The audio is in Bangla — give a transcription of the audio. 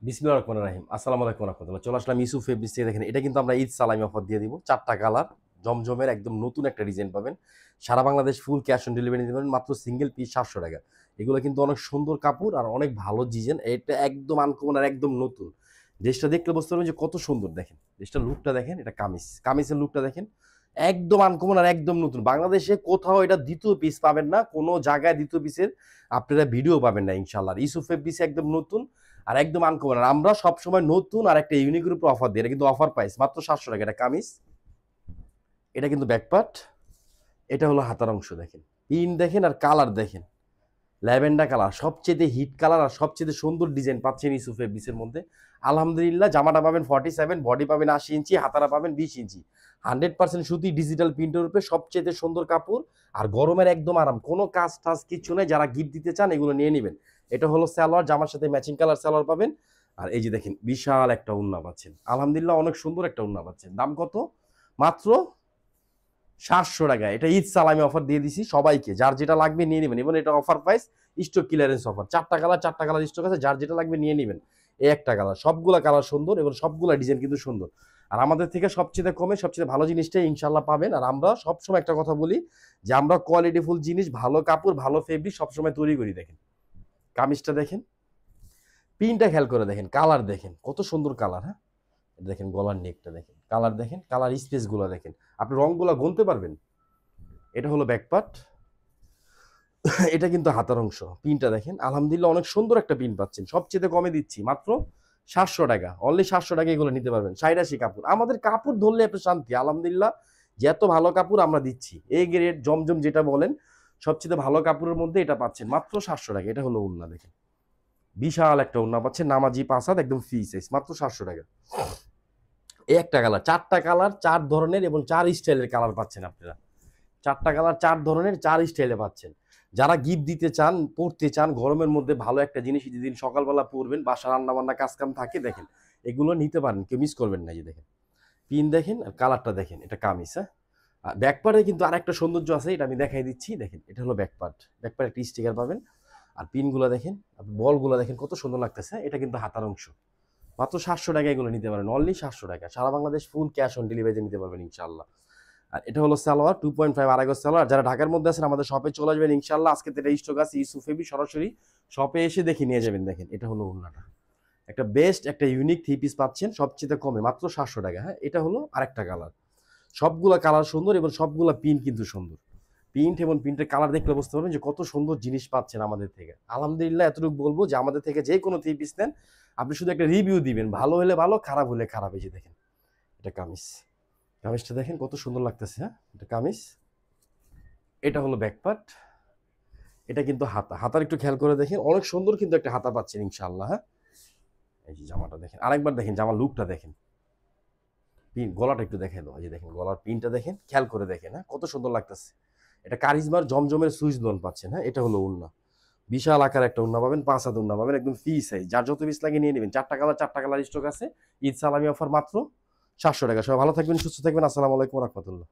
বিসমিল্লাহির রহমানির রহিম। আসসালামু আলাইকুম ওয়া রাহমাতুল্লাহ। চলে আসলাম ইউসুফ ফেব্রিক্স থেকে। দেখেন এটা কিন্তু আমরা ঈদ সালামি অফার দিয়ে দিব। ৪টা কালার জমজমের একদম নতুন একটা ডিজাইন পাবেন। সারা Bangladesh full cash on delivery নিতে পারবেন মাত্র সিঙ্গেল পিস ৭০০ টাকা। এগুলো কিন্তু অনেক সুন্দর কাপড় আর অনেক ভালো ডিজাইন। এটা একদম আনকমন আর একদম নতুন। ড্রেসটা দেখলে বুঝতে পারবেন যে কত সুন্দর দেখেন। ড্রেসটার লুকটা দেখেন, এটা কামিজ। কামিজের লুকটা দেখেন। একদম আনকমন আর একদম নতুন। বাংলাদেশে কোথাও এটা ২য় পিস পাবেন না। কোন জায়গায় ২য় পিসের আপনারা ভিডিও পাবেন না ইনশাআল্লাহ। ইউসুফ ফেব্রিক্স একদম নতুন আর একদম আনকমন। আর আমরা সবসময় নতুন আর একটা ইউনিকের উপর অফার দিই। এটা কিন্তু অফার প্রাইস মাত্র ৭০০ টাকা। এটা কামিজ, এটা কিন্তু ব্যাকপার্ট, এটা হলো হাতার অংশ দেখেন। পিন দেখেন আর কালার দেখেন। ল্যাভেন্ডার কালার সবচেয়ে হিট কালার আর সবচেয়ে সুন্দর ডিজাইন পাচ্ছেন ইউসুফ ফেব্রিক্সের মধ্যে। আলহামদুলিল্লাহ জামাটা পাবেন 47, বডি পাবেন ৮০ ইঞ্চি, হাতারা পাবেন ২০ ইঞ্চি। 100% সুতি ডিজিটাল প্রিন্টের উপরে সবচেয়ে সুন্দর কাপড় আর গরমের একদম আরাম। কোনো কাজ টাজ কিছু নেই। যারা গিফট দিতে চান এগুলো নিয়ে নেবেন। এটা হলো সালোয়ার, জামার সাথে ম্যাচিং কালার সালোয়ার পাবেন। আর এই যে দেখেন বিশাল একটা ওড়না পাচ্ছেন। আলহামদুলিল্লাহ অনেক সুন্দর একটা ওড়না পাচ্ছেন। দাম কত? মাত্র ৭০০ টাকা। এটা ঈদ সালামি অফার দিয়ে দিছি সবাইকে। যার যেটা লাগবে নিয়ে নেবেন। এবং এটা offer price, stock clearance offer. ৪টা কালার স্টক আছে। যার যেটা লাগবে নিয়ে নেবেন। এই একটা কালার, সবগুলা কালার সুন্দর এবং সবগুলা ডিজাইন কিন্তু সুন্দর। আর আমাদের থেকে সবচেয়ে কমে সবচেয়ে ভালো জিনিসটাই ইনশাল্লাহ পাবেন। আর আমরা সবসময় একটা কথা বলি যে আমরা কোয়ালিটিফুল জিনিস, ভালো কাপড়, ভালো ফেব্রিক সবসময় তৈরি করি। দেখেন কামিজটা দেখেন, পিনটা খেয়াল করে দেখেন, কালার দেখেন কত সুন্দর কালার। হ্যাঁ, দেখেন গলার নেকটা দেখেন, কালার দেখেন, কালার স্পেস গুলো দেখেন, আপনি রংগুলা গুনতে পারবেন। এটা হলো ব্যাকপার্ট, এটা কিন্তু হাতার অংশ। পিনটা দেখেন, আলহামদুলিল্লাহ অনেক সুন্দর একটা পিন পাচ্ছেন। সবচেয়ে কমে দিচ্ছি মাত্র ৭০০ টাকা। অনলি ৭০০ টাকা এগুলো নিতে পারবেন। ৮৭ কাপড়, আমাদের কাপড় ধরলে একটু শান্তি। আলহামদুলিল্লাহ যে এত ভালো কাপড় আমরা দিচ্ছি। এই গ্রেড জমজম যেটা বলেন সবচেয়ে ভালো কাপড়ের মধ্যে এটা পাচ্ছেন মাত্র ৭০০ টাকা। এটা হলো ওড়না দেখেন, বিশাল একটা ওড়না পাচ্ছেন, নামাজি পাসাদ একদম ফ্রি সাইজ, মাত্র ৭০০ টাকা। এই একটা কালার, ৪টা কালার ৪ ধরনের এবং ৪ স্টাইলের কালার পাচ্ছেন আপনারা। ৪টা কালার ৪ ধরনের ৪ স্টাইলে পাচ্ছেন। যারা গিফট দিতে চান, পড়তে চান, গরমের মধ্যে ভালো একটা জিনিস যেদিন সকালবেলা পরবেন, বাসা রান্নাবান্না কাজকাম থাকে, দেখেন এগুলো নিতে পারেন, কেউ মিস করবেন না। যে দেখেন পিন দেখেন আর কালারটা দেখেন, এটা কামিজ। হ্যাঁ, আর ব্যাকপার্টে কিন্তু আরেকটা সৌন্দর্য আছে, এটা আমি দেখাই দিচ্ছি। দেখেন এটা হলো ব্যাকপার্ট। ব্যাকপার্ট একটা স্টিকার পাবেন। আর পিনগুলো দেখেন, বলগুলো দেখেন কত সুন্দর লাগতেছে। এটা কিন্তু হাতার অংশ। মাত্র ৭০০ টাকা এগুলো নিতে পারেন। অনলি ৭০০ টাকা। সারা বাংলাদেশ ফুল ক্যাশ অন ডেলিভারিতে নিতে পারবেন ইনশাআল্লাহ। আর এটা হলো সালোয়ার 2.5 আড়াই গজ সালোয়ার। যারা ঢাকার মধ্যে আছেন আমাদের শপে চলে আসবেন ইনশাআল্লাহ। আজকে তো এটা স্টক আছে। ইউসুফ ফেব্রিক্স সরাসরি শপে এসে দেখে নিয়ে যাবেন। দেখেন এটা হলো ওড়নাটা, একটা বেস্ট একটা ইউনিক থ্রি পিস পাচ্ছেন সবচেয়ে কমে মাত্র ৭০০ টাকা। হ্যাঁ, এটা হলো আরেকটা কালার। সবগুলা কালার সুন্দর এবং সবগুলা পিন কিন্তু সুন্দর। প্রিন্ট এবং প্রিন্টের কালার দেখলে বুঝতে পারবেন যে কত সুন্দর জিনিস পাচ্ছেন আমাদের থেকে। আলহামদুলিল্লাহ এতটুকু বলবো যে আমাদের থেকে যে কোনো থ্রি পিস নেন, আপনি শুধু একটা রিভিউ দিবেন, ভালো হলে ভালো, খারাপ হলে খারাপ। এই যে দেখেন এটা কামিজ, কামিজটা দেখেন কত সুন্দর লাগতেছে। হ্যাঁ, এটা কামিজ, এটা হলো ব্যাকপার্ট, এটা কিন্তু হাতা। হাতার একটু খেয়াল করে দেখেন, অনেক সুন্দর কিন্তু একটা হাতা পাচ্ছেন ইনশাআল্লাহ। হ্যাঁ, এই যে জামাটা দেখেন, আরেকবার দেখেন জামার লুকটা দেখেন। পিন গলাটা একটু দেখে দাও। এই যে দেখেন গলার পিনটা দেখেন, খেয়াল করে দেখেন। হ্যাঁ, কত সুন্দর লাগতেছে। এটা কারিজমার জমজমের সুইচ লোন পাচ্ছেন। হ্যাঁ, এটা হলো ওড়না, বিশাল আকার একটা ওড়না পাবেন, ৫ হাত ওড়না পাবেন, একদম ফ্রি সাইজ। যার যত পিস লাগে নিয়ে নেবেন। ৪টা কালার স্টক আছে। ঈদ সালামি অফার মাত্র ৭০০ টাকা। সবাই ভালো থাকবেন, সুস্থ থাকবেন। আসসালামু আলাইকুম ওয়া রাহমাতুল্লাহ।